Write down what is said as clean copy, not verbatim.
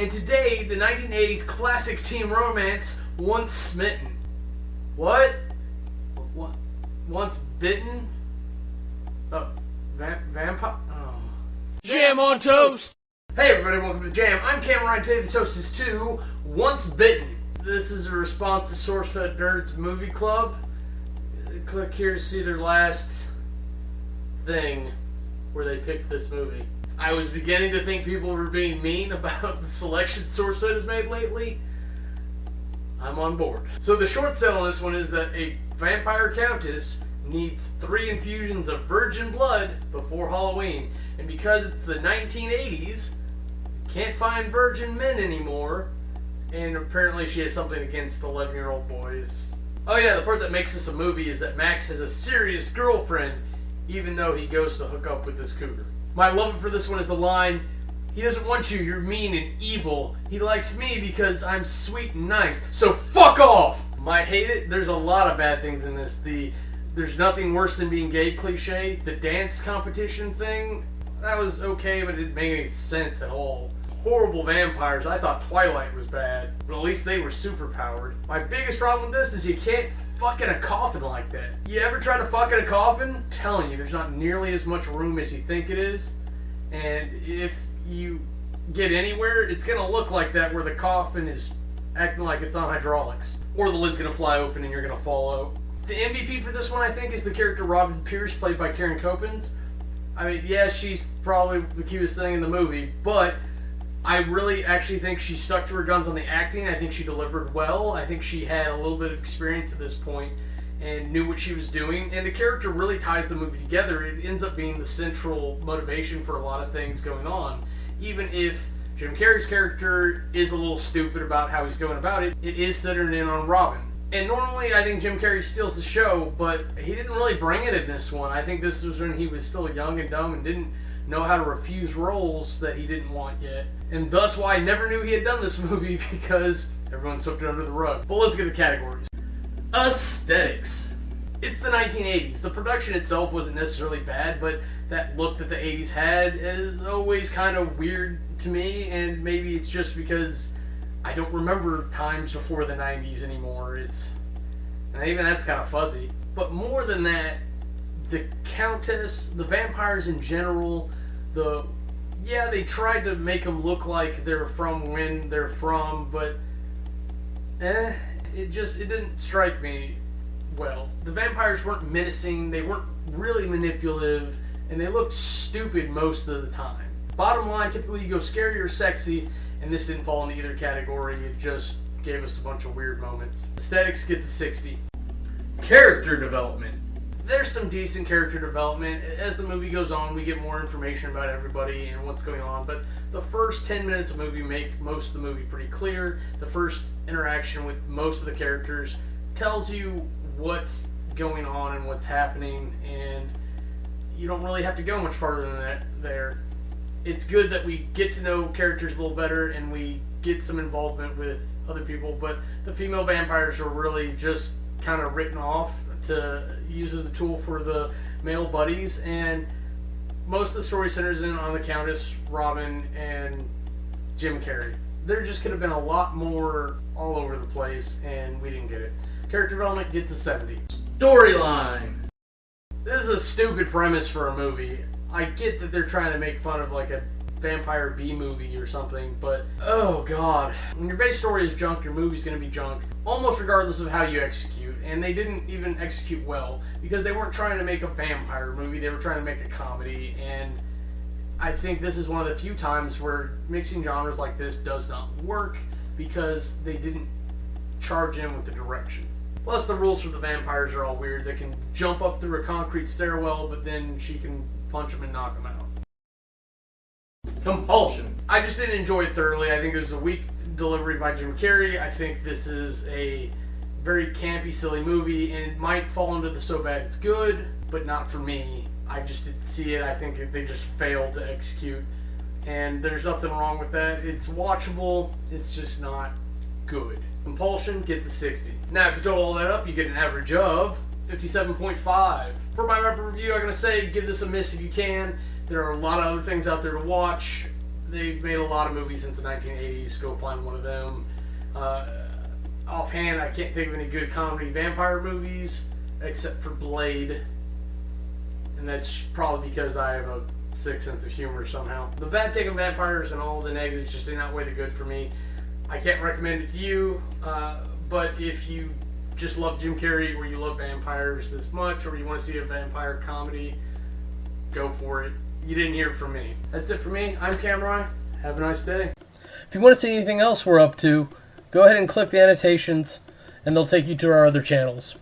And today, the 1980s classic teen romance, Once Smitten. What? Once Bitten? Oh, vampire? Oh. Jam on toast! Hey everybody, welcome to the Jam. I'm Cameron. Today the toast is to Once Bitten. This is a response to SourcfedNerd's movie club. Click here to see their last thing where they picked this movie. I was beginning to think people were being mean about the selection SourceFed has made lately. I'm on board. So the short sell on this one is that a vampire countess needs 3 infusions of virgin blood before Halloween. And because it's the 1980s, can't find virgin men anymore. And apparently she has something against 11-year-old boys. Oh yeah, the part that makes this a movie is that Max has a serious girlfriend, even though he goes to hook up with this cougar. My love for this one is the line, "He doesn't want you, you're mean and evil. He likes me because I'm sweet and nice, so fuck off!" I hate it. There's a lot of bad things in this. There's nothing worse than being gay cliche. The dance competition thing, that was okay, but it didn't make any sense at all. Horrible vampires. I thought Twilight was bad, but at least they were super powered. My biggest problem with this is you can't fuck in a coffin like that. You ever try to fuck in a coffin? I'm telling you, there's not nearly as much room as you think it is. And if you get anywhere, it's gonna look like that where the coffin is acting like it's on hydraulics. Or the lid's gonna fly open and you're gonna fall out. The MVP for this one, I think, is the character Robin Pierce, played by Karen Copins. I mean, yeah, she's probably the cutest thing in the movie, but I really actually think she stuck to her guns on the acting. I think she delivered well. I think she had a little bit of experience at this point and knew what she was doing. And the character really ties the movie together. It ends up being the central motivation for a lot of things going on. Even if Jim Carrey's character is a little stupid about how he's going about it, it is centered in on Robin. And normally I think Jim Carrey steals the show, but he didn't really bring it in this one. I think this was when he was still young and dumb and didn't know how to refuse roles that he didn't want yet. And thus why I never knew he had done this movie, because everyone swept it under the rug. But let's get to categories. Aesthetics. It's the 1980s. The production itself wasn't necessarily bad, but that look that the 80s had is always kind of weird to me, and maybe it's just because I don't remember times before the 90s anymore. And even that's kind of fuzzy. But more than that, the Countess, the vampires in general, they tried to make them look like they're from when they're from, but it didn't strike me well. The vampires weren't menacing, they weren't really manipulative, and they looked stupid most of the time. Bottom line, typically you go scary or sexy, and this didn't fall into either category. It just gave us a bunch of weird moments. Aesthetics gets a 60. Character development. There's some decent character development. As the movie goes on, we get more information about everybody and what's going on, but the first 10 minutes of the movie make most of the movie pretty clear. The first interaction with most of the characters tells you what's going on and what's happening, and you don't really have to go much farther than that there. It's good that we get to know characters a little better and we get some involvement with other people, but the female vampires are really just kind of written off to use as a tool for the male buddies, and most of the story centers in on the Countess, Robin, and Jim Carrey. There just could have been a lot more all over the place, and we didn't get it. Character development gets a 70. Storyline. This is a stupid premise for a movie. I get that they're trying to make fun of like a vampire B-movie or something, but oh god. When your base story is junk, your movie's going to be junk, almost regardless of how you execute. And they didn't even execute well, because they weren't trying to make a vampire movie, they were trying to make a comedy, and I think this is one of the few times where mixing genres like this does not work, because they didn't charge in with the direction. Plus the rules for the vampires are all weird. They can jump up through a concrete stairwell, but then she can punch them and knock them out. Compulsion. I just didn't enjoy it thoroughly. I think it was a weak delivery by Jim Carrey. I think this is a very campy, silly movie, and it might fall into the so bad it's good, but not for me. I just didn't see it. I think they just failed to execute, and there's nothing wrong with that. It's watchable, it's just not good. Compulsion gets a 60. Now, if you total all that up, you get an average of 57.5. For my rapid review, I'm going to say give this a miss if you can. There are a lot of other things out there to watch. They've made a lot of movies since the 1980s. Go find one of them. Offhand, I can't think of any good comedy vampire movies except for Blade. And that's probably because I have a sick sense of humor somehow. The bad thing of vampires and all the negatives just did not weigh the good for me. I can't recommend it to you, but if you just love Jim Carrey or you love vampires this much or you want to see a vampire comedy, go for it. You didn't hear it from me. That's it for me. I'm Cameron. Have a nice day. If you want to see anything else we're up to, go ahead and click the annotations and they'll take you to our other channels.